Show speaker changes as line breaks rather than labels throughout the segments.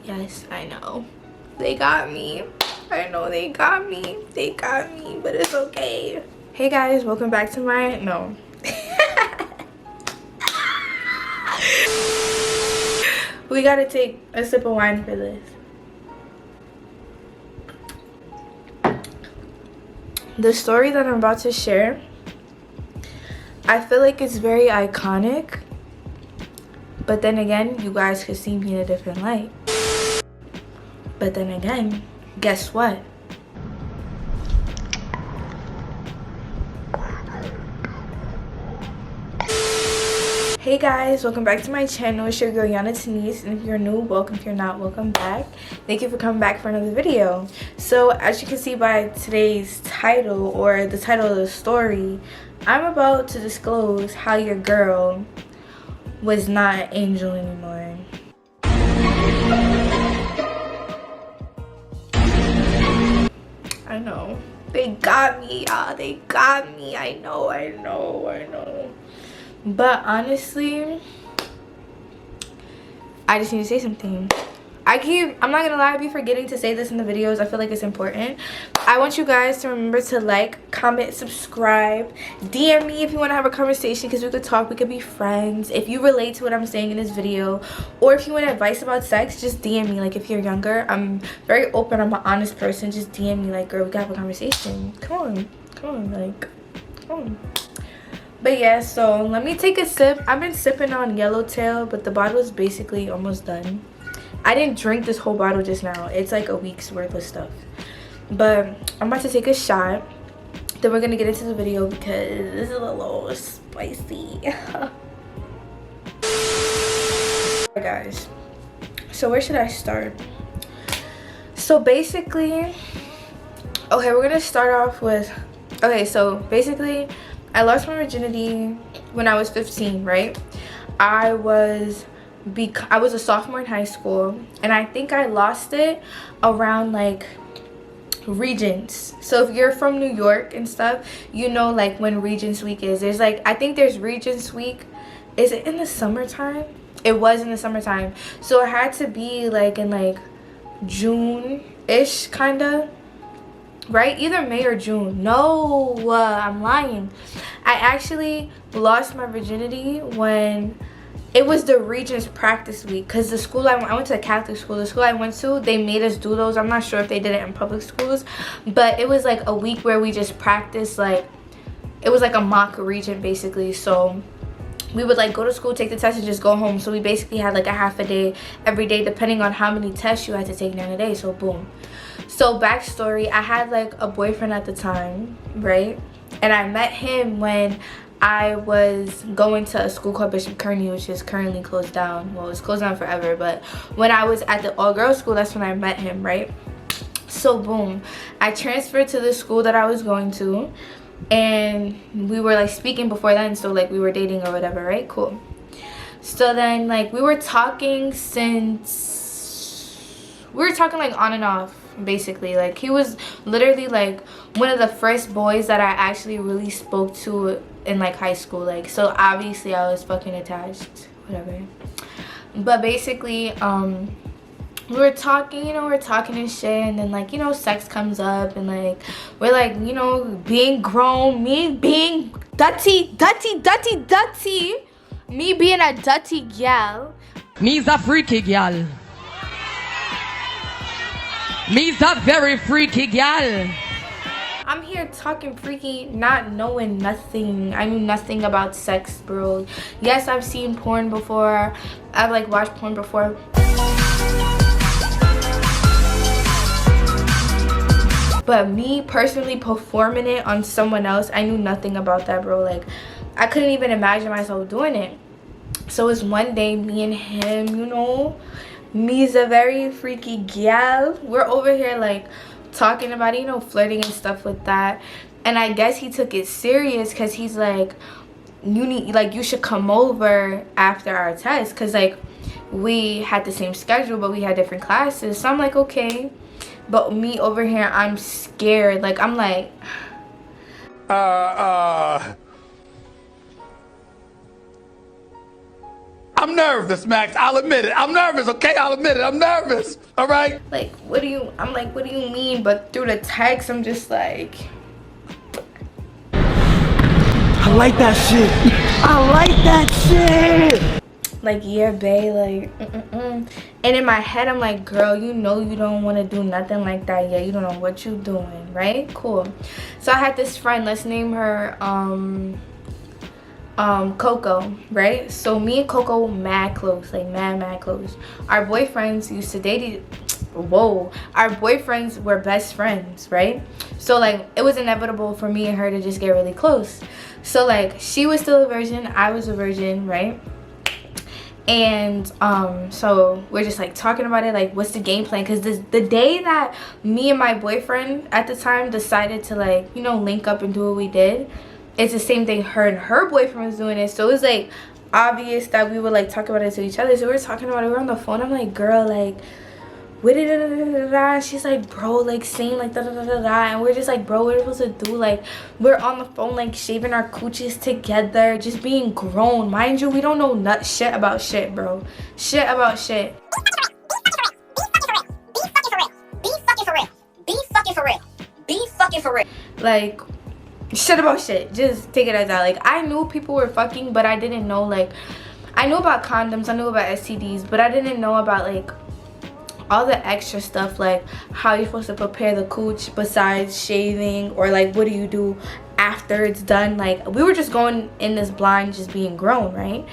Yes, I know. They got me. I know they got me. They got me, but it's okay. Hey guys, welcome back to my, no. We gotta take a sip of wine for this. The story that I'm about to share, I feel like it's very iconic, but then again, you guys could see me in a different light. But then again, guess what? Hey guys, welcome back to my channel. It's your girl Yana Denise, and if you're new, welcome. If you're not, welcome back. Thank you for coming back for another video. So as you can see by today's title, or the title of the story, I'm about to disclose how your girl was not an angel anymore. I know. They got me, y'all. They got me. I know. But honestly, I just need to say something. I'm not gonna lie, I be forgetting to say this in the videos. I feel like it's important. I want you guys to remember to like, comment, subscribe, DM me if you want to have a conversation, because we could talk, we could be friends. If you relate to what I'm saying in this video, or if you want advice about sex, just DM me. Like, if you're younger, I'm very open, I'm an honest person. Just DM me, like, girl, we gotta have a conversation. Come on, like, come on. But yeah, so let me take a sip. I've been sipping on Yellowtail, but the bottle is basically almost done. I didn't drink this whole bottle just now. It's like a week's worth of stuff. But I'm about to take a shot. Then we're gonna get into the video because this is a little spicy. Guys, so where should I start? So basically, okay, we're gonna start off with, okay, so basically I lost my virginity when I was 15, right? I was a sophomore in high school, and I think I lost it around like Regents. So if you're from New York and stuff, you know like when Regents Week is. There's like, I think there's Regents Week. Is it in the summertime? It was in the summertime. So it had to be like in like June-ish kind of. Right? Either May or June. No, I'm lying. I actually lost my virginity when it was the Regents practice week, because the school I went to a Catholic school. The school I went to, they made us do those. I'm not sure if they did it in public schools, but it was like a week where we just practiced, like it was like a mock Regent basically. So we would like go to school, take the test, and just go home. So we basically had like a half a day every day, depending on how many tests you had to take during the day. So boom. So backstory, I had like a boyfriend at the time, right? And I met him when I was going to a school called Bishop Kearney, which is currently closed down. Well, it's closed down forever, but when I was at the all-girls school, that's when I met him, right? So boom, I transferred to the school that I was going to, and we were like speaking before then, so like we were dating or whatever, right? Cool. So then like we were talking like on and off, basically. Like he was literally like one of the first boys that I actually really spoke to in like high school. Like, so obviously I was fucking attached, whatever. But basically we were talking, you know, we're talking and shit, and then like, you know, sex comes up, and like we're like, you know, being grown, me being dirty, me being a dirty gal.
Me's a freaky gal. Me's a very freaky gal.
I'm here talking freaky, not knowing nothing. I knew nothing about sex, bro. Yes, I've seen porn before. I've like watched porn before. But me personally performing it on someone else, I knew nothing about that, bro. Like, I couldn't even imagine myself doing it. So it's one day, me and him, you know, me's a very freaky gal. We're over here like talking about it, you know, flirting and stuff like that. And I guess he took it serious, because he's like, you should come over after our test, because like we had the same schedule but we had different classes. So I'm like, okay. But me over here, I'm scared. Like, I'm like
I'm nervous, Max. I'll admit it. I'm nervous, okay? I'll admit it. I'm nervous. All right?
Like, I'm like, what do you mean? But through the text, I'm just like,
I like that shit. I like that shit.
like, yeah, babe, like, And in my head, I'm like, girl, you know you don't want to do nothing like that. Yeah, you don't know what you doing, right? Cool. So I had this friend, let's name her, Coco, right? So me and Coco were mad close, like mad close. Our boyfriends used to date. Whoa, our boyfriends were best friends, right? So like it was inevitable for me and her to just get really close. So like she was still a virgin, I was a virgin, right? And so we're just like talking about it, like what's the game plan, because the day that me and my boyfriend at the time decided to, like, you know, link up and do what we did, it's the same thing her and her boyfriend was doing it. So it was like obvious that we would like talk about it to each other. So we were talking about it, we were on the phone. I'm like, girl, like, what da da da da da? And she's like, bro, like saying like da da da da da. And we're just like, bro, what are we supposed to do? Like, we're on the phone like shaving our coochies together, just being grown. Mind you, we don't know shit about shit, bro. Shit about shit.
Be fucking for real. Be fucking for real. Be fucking for real.
Like, shit about shit. Just take it as that. Like, I knew people were fucking, but I didn't know, like, I knew about condoms, I knew about STDs, but I didn't know about like all the extra stuff, like how you're supposed to prepare the cooch besides shaving, or like what do you do after it's done. Like, we were just going in this blind, just being grown, right?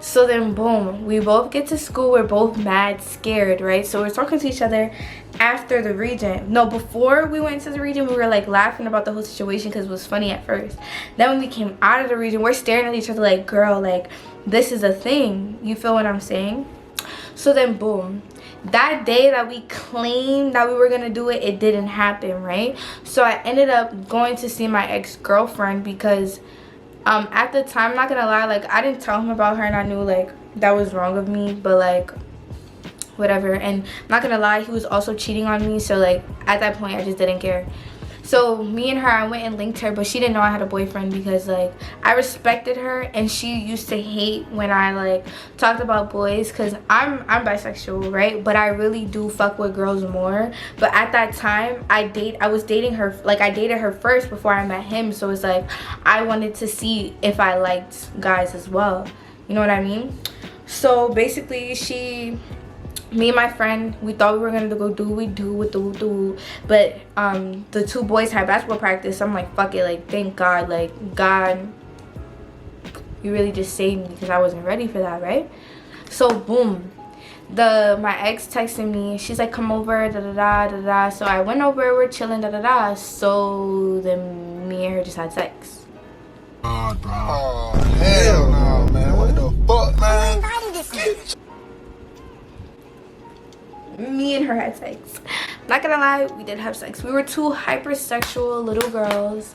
So then boom, we both get to school, we're both mad scared, right? So we're talking to each other after the region. No, before we went to the region, we were like laughing about the whole situation because it was funny at first. Then when we came out of the region, we're staring at each other like, girl, like, this is a thing. You feel what I'm saying? So then boom, that day that we claimed that we were gonna do it, it didn't happen, right? So I ended up going to see my ex-girlfriend because at the time, I'm not gonna lie, like, I didn't tell him about her, and I knew like that was wrong of me, but like whatever. And I'm not gonna lie, he was also cheating on me, so like at that point I just didn't care. So me and her, I went and linked her, but she didn't know I had a boyfriend because like I respected her, and she used to hate when I like talked about boys, because I'm bisexual, right? But I really do fuck with girls more. But at that time, I was dating her, like I dated her first before I met him, so it's like I wanted to see if I liked guys as well, you know what I mean? So basically me and my friend, we thought we were gonna go do what we do with the but the two boys had basketball practice. So I'm like, fuck it, like, thank God, like, God, you really just saved me, because I wasn't ready for that, right? So boom, my ex texted me, she's like, come over, da da da da da. So I went over, we're chilling, da da da. So then me and her just had sex.
God, bro. Oh, hell no, man. What the fuck, man?
Me and her had sex. Not gonna lie, we did have sex. We were two hypersexual little girls,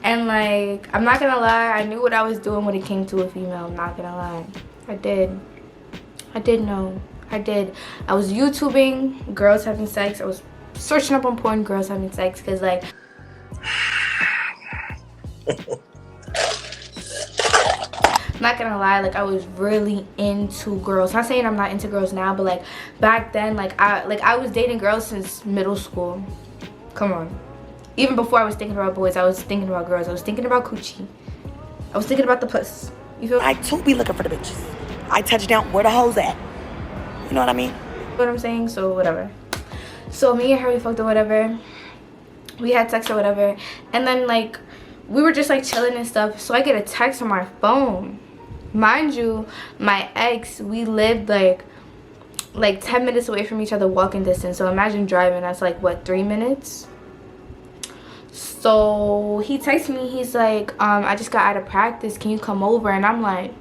and like, I'm not gonna lie, I knew what I was doing when it came to a female. I'm not gonna lie, I did know. I did. I was YouTubing girls having sex. I was searching up on porn, girls having sex, because like not gonna lie, like, I was really into girls. Not saying I'm not into girls now, but like back then, like I was dating girls since middle school. Come on. Even before I was thinking about boys, I was thinking about girls. I was thinking about coochie. I was thinking about the puss. You feel?
I too be looking for the bitches. I touch down where the hoes at. You know what I mean?
What I'm saying? So whatever. So me and her, we fucked or whatever. We had sex or whatever, and then like we were just like chilling and stuff. So I get a text on my phone. Mind you, my ex, we lived like 10 minutes away from each other, walking distance. So imagine driving, that's like what, 3 minutes? So he texts me, he's like, I just got out of practice, can you come over? And I'm like,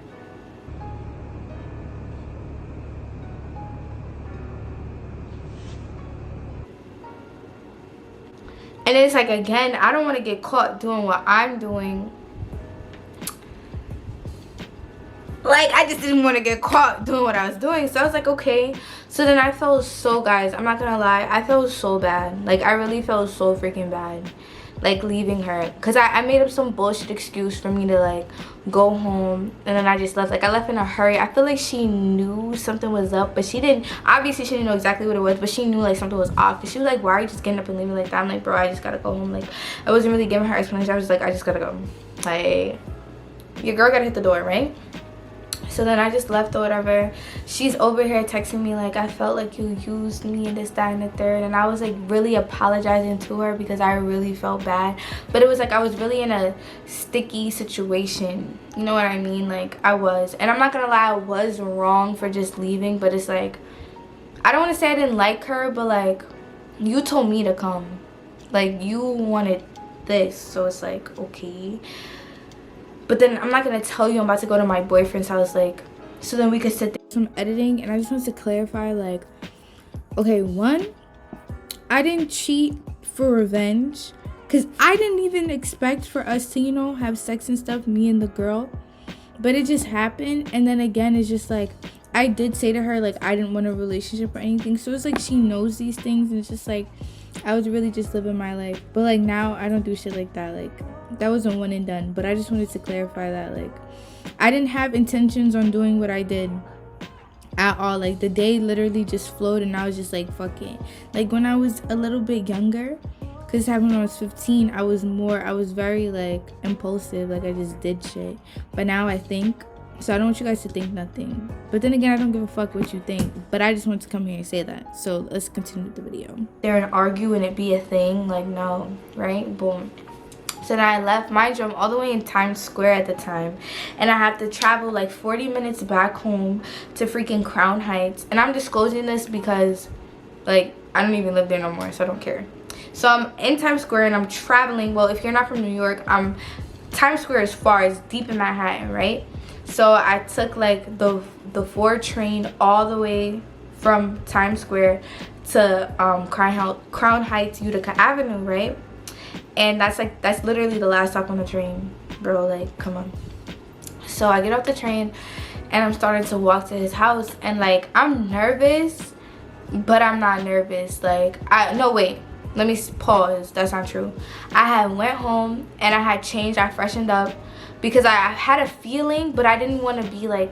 and it's like, again, I don't want to get caught doing what I'm doing. Like, I just didn't want to get caught doing what I was doing. So I was like, okay. So then I felt so, guys, I'm not gonna lie, I felt so bad. Like, I really felt so freaking bad. like leaving her, because I made up some bullshit excuse for me to like go home, and then I just left. Like I left in a hurry. I feel like she knew something was up, but she didn't, obviously she didn't know exactly what it was, but she knew like something was off. She was like, why are you just getting up and leaving like that? I'm like, bro, I just gotta go home. Like I wasn't really giving her explanation. I was just like, I just gotta go. Like, your girl gotta hit the door, right? So then I just left or whatever. She's over here texting me like, I felt like you used me and this, that, and the third. And I was like really apologizing to her because I really felt bad. But it was like I was really in a sticky situation. You know what I mean? Like I was. And I'm not gonna lie, I was wrong for just leaving. But it's like, I don't want to say I didn't like her, but like, you told me to come. Like you wanted this. So it's like, okay. But then I'm not gonna tell you I'm about to go to my boyfriend's house, like, so then we could sit there. Some editing, and I just wanted to clarify, like, okay, one, I didn't cheat for revenge, because I didn't even expect for us to, you know, have sex and stuff, me and the girl, but it just happened. And then again, it's just like, I did say to her, like, I didn't want a relationship or anything, so it's like she knows these things, and it's just like, I was really just living my life. But like now I don't do shit like that. Like that was a one and done. But I just wanted to clarify that like I didn't have intentions on doing what I did at all. Like the day literally just flowed, and I was just like, fuck it. Like when I was a little bit younger, because it happened when I was 15, I was very like impulsive. Like I just did shit. But now I think. So I don't want you guys to think nothing. But then again, I don't give a fuck what you think. But I just want to come here and say that. So let's continue with the video. There and argue and it be a thing. Like, no. Right? Boom. So then I left. Mind you, I'm all the way in Times Square at the time. And I have to travel like 40 minutes back home to freaking Crown Heights. And I'm disclosing this because, like, I don't even live there no more. So I don't care. So I'm in Times Square and I'm traveling. Well, if you're not from New York, Times Square is far. It's deep in Manhattan, right? So I took like the 4 train all the way from Times Square to Crown Heights, Utica Avenue, right? And that's literally the last stop on the train, bro. Like, come on. So I get off the train and I'm starting to walk to his house, and like I'm nervous, but I'm not nervous. Like no, wait. Let me pause. That's not true. I had went home and I had changed. I freshened up because I had a feeling, but I didn't want to be like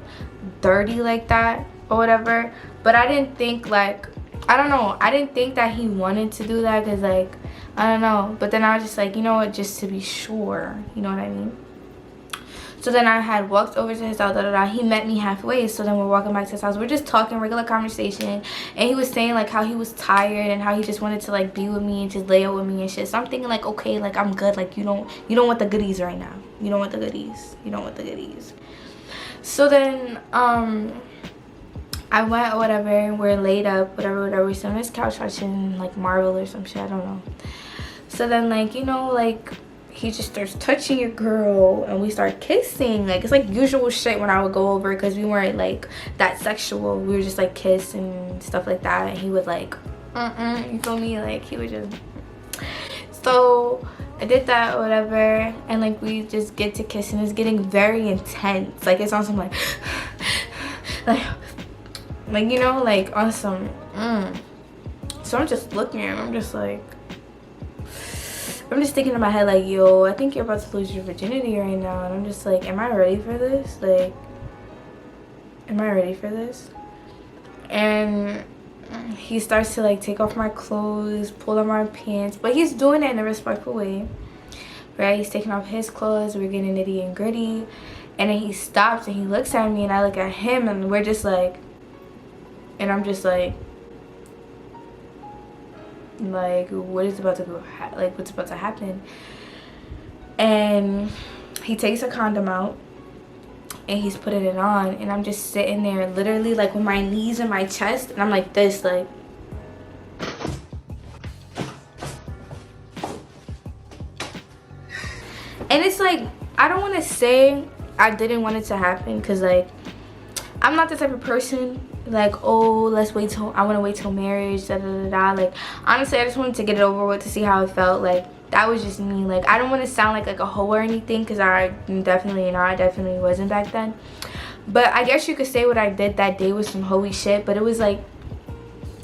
dirty like that or whatever. But I didn't think like, I don't know. I didn't think that he wanted to do that because like, I don't know. But then I was just like, you know what, just to be sure. You know what I mean? So then I had walked over to his house, he met me halfway. So then we're walking back to his house. We're just talking, regular conversation. And he was saying like how he was tired and how he just wanted to like be with me and just lay out with me and shit. So I'm thinking like, okay, like I'm good. Like you don't want the goodies right now. You don't want the goodies. You don't want the goodies. So then I went or whatever. We're laid up, whatever. We're sitting on his couch watching like Marvel or some shit. I don't know. So then like, you know, like he just starts touching your girl and we start kissing. Like it's like usual shit when I would go over, because we weren't like that sexual. We were just like kiss and stuff like that. And he would like you feel me? Like he would just. So I did that or whatever, and like we just get to kissing. It's getting very intense. Like it's on some like like you know, like on some So I'm just looking at him. I'm just like, I'm just thinking in my head like, yo, I think you're about to lose your virginity right now. And I'm just like, am I ready for this? Like, am I ready for this? And he starts to like take off my clothes, pull on my pants, but he's doing it in a respectful way, right? He's taking off his clothes, we're getting nitty and gritty, and then he stops and he looks at me and I look at him, and we're just like, and I'm just like what is about to go, like what's about to happen? And he takes a condom out and he's putting it on, and I'm just sitting there literally like with my knees in my chest, and I'm like this, like, and it's like, I don't want to say I didn't want it to happen, because like I'm not the type of person like, oh, let's wait till, I want to wait till marriage, da da da da. Like honestly, I just wanted to get it over with to see how it felt. Like that was just me. Like I don't want to sound like a hoe or anything, because I definitely wasn't back then. But I guess you could say what I did that day was some hoey shit. But it was like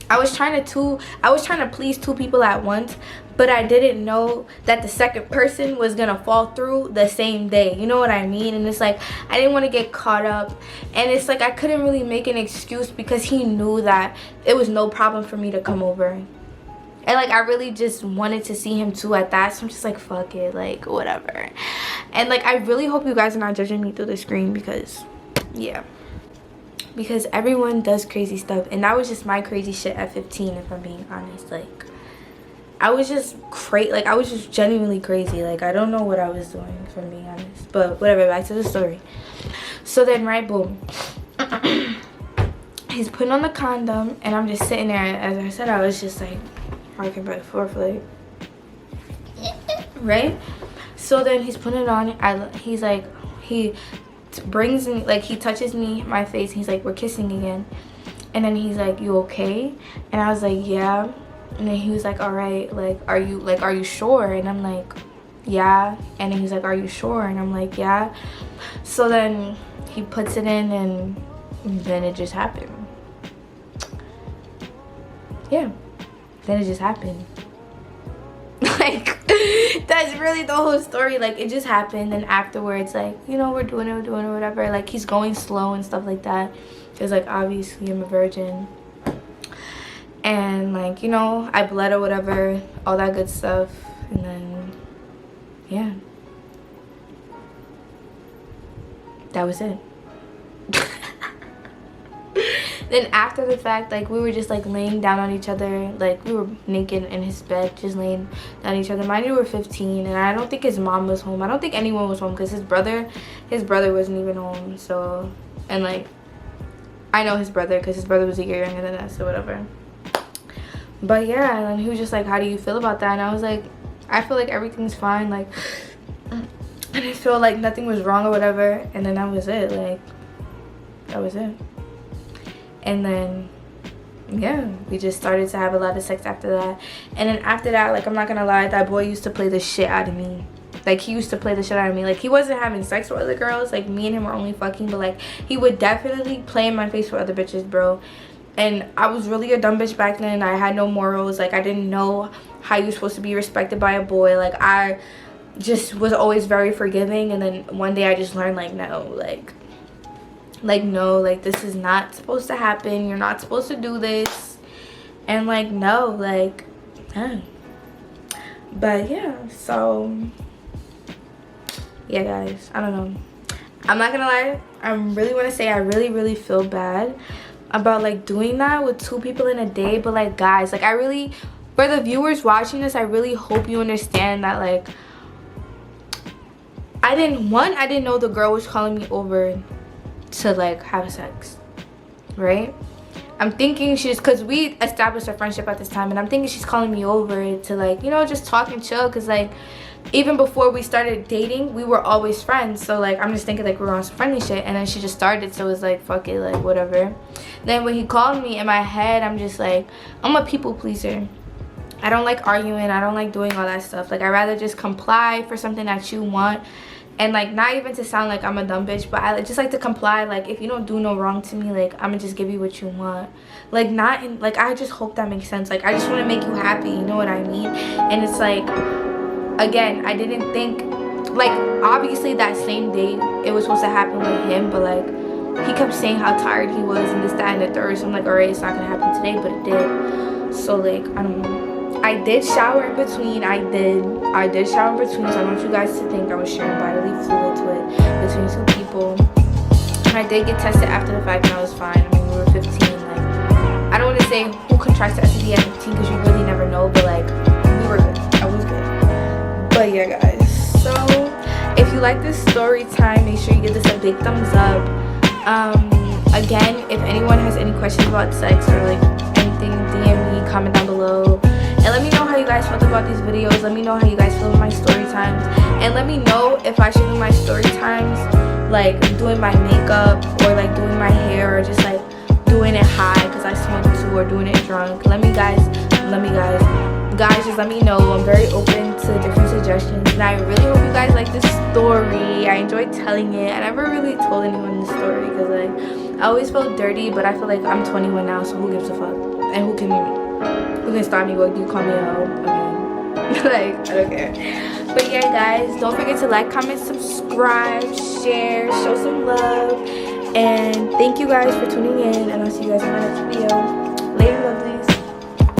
I was trying to please two people at once, but I didn't know that the second person was gonna fall through the same day. You know what I mean? And it's like, I didn't want to get caught up, and it's like I couldn't really make an excuse because he knew that it was no problem for me to come over. And like, I really just wanted to see him too at that, so I'm just like, fuck it, like whatever. And like, I really hope you guys are not judging me through the screen, because yeah, because everyone does crazy stuff, and that was just my crazy shit at 15, if I'm being honest. Like, I was just crazy. Like, I was just genuinely crazy. Like, I don't know what I was doing, if I'm being honest. But whatever, back to the story. So then, right, boom. He's putting on the condom, and I'm just sitting there. As I said, I was just like rocking back and forth, like, right? So then he's putting it on. He's like, he brings me, like, he touches me, my face. He's like, we're kissing again. And then he's like, you okay? And I was like, yeah. And then he was like, all right, like, are you sure? And I'm like, yeah. And then he's like, are you sure? And I'm like, yeah. So then he puts it in, and then it just happened. Yeah, then it just happened. Like, that's really the whole story. Like, it just happened, and afterwards, like, you know, we're doing it, whatever. Like, he's going slow and stuff like that, because like, obviously I'm a virgin. And like, you know, I bled or whatever, all that good stuff. And then, yeah, that was it. Then after the fact, like, we were just like laying down on each other. Like, we were naked in his bed, just laying down on each other. Mind you, we were 15, and I don't think his mom was home. I don't think anyone was home, because his brother wasn't even home. So, and like, I know his brother, because his brother was a year younger than us, so whatever. But yeah, and then he was just like, how do you feel about that? And I was like, I feel like everything's fine. Like, I just feel like nothing was wrong or whatever. And then that was it. Like, that was it. And then, yeah, we just started to have a lot of sex after that. And then after that, like, I'm not gonna lie, that boy used to play the shit out of me. Like, he used to play the shit out of me. Like, he wasn't having sex with other girls. Like, me and him were only fucking. But like, he would definitely play in my face with other bitches, bro. And I was really a dumb bitch back then. I had no morals. Like, I didn't know how you're supposed to be respected by a boy. Like, I just was always very forgiving. And then one day I just learned, like, no, no, like, this is not supposed to happen. You're not supposed to do this. And like, no, like, but yeah, so yeah, guys, I don't know. I'm not gonna lie, I really want to say I really feel bad about like doing that with 2 people in a day. But like, guys, like, I really, for the viewers watching this, I really hope you understand that, like, I didn't know the girl was calling me over to like have sex, right? I'm thinking she's, because we established a friendship at this time, and I'm thinking she's calling me over to like, you know, just talk and chill, because like, even before we started dating, we were always friends. So like, I'm just thinking like we were on some friendly shit, and then she just started, so it was like, fuck it, like, whatever. Then when he called me, in my head, I'm just like, I'm a people pleaser. I don't like arguing. I don't like doing all that stuff. Like, I'd rather just comply for something that you want. And like, not even to sound like I'm a dumb bitch, but I just like to comply. Like, if you don't do no wrong to me, like, I'm gonna just give you what you want. Like, not in, like, I just hope that makes sense. Like, I just want to make you happy, you know what I mean? And it's like, again, I didn't think, like, obviously that same day it was supposed to happen with him, but like, he kept saying how tired he was and this, that, and the third. So I'm like, all right, it's not gonna happen today, but it did. So like, I don't know. I did shower in between. I did shower in between, so I want you guys to think I was sharing bodily fluid to it between 2 people. And I did get tested after the fact, and I was fine. I mean, we were 15. Like, I don't want to say who contracts STD at 15, because you really never know, but like, we were good. I was good. But yeah, guys, so if you like this story time, make sure you give this a big thumbs up. Again, if anyone has any questions about sex or like anything, DM me, comment down below. And let me know how you guys felt about these videos. Let me know how you guys feel with my story times. And let me know if I should do my story times like doing my makeup, or like doing my hair, or just like doing it high because I smoked too, or doing it drunk. Just let me know. I'm very open to different suggestions. And I really hope you guys like this story. I enjoyed telling it. I never really told anyone the story because like, I always felt dirty, but I feel like I'm 21 now, so who gives a fuck? And who can stop me? What do you call me a hoe? Okay. Like, I don't care. But yeah, guys, don't forget to like, comment, subscribe, share, show some love. And thank you guys for tuning in. And I'll see you guys in my next video.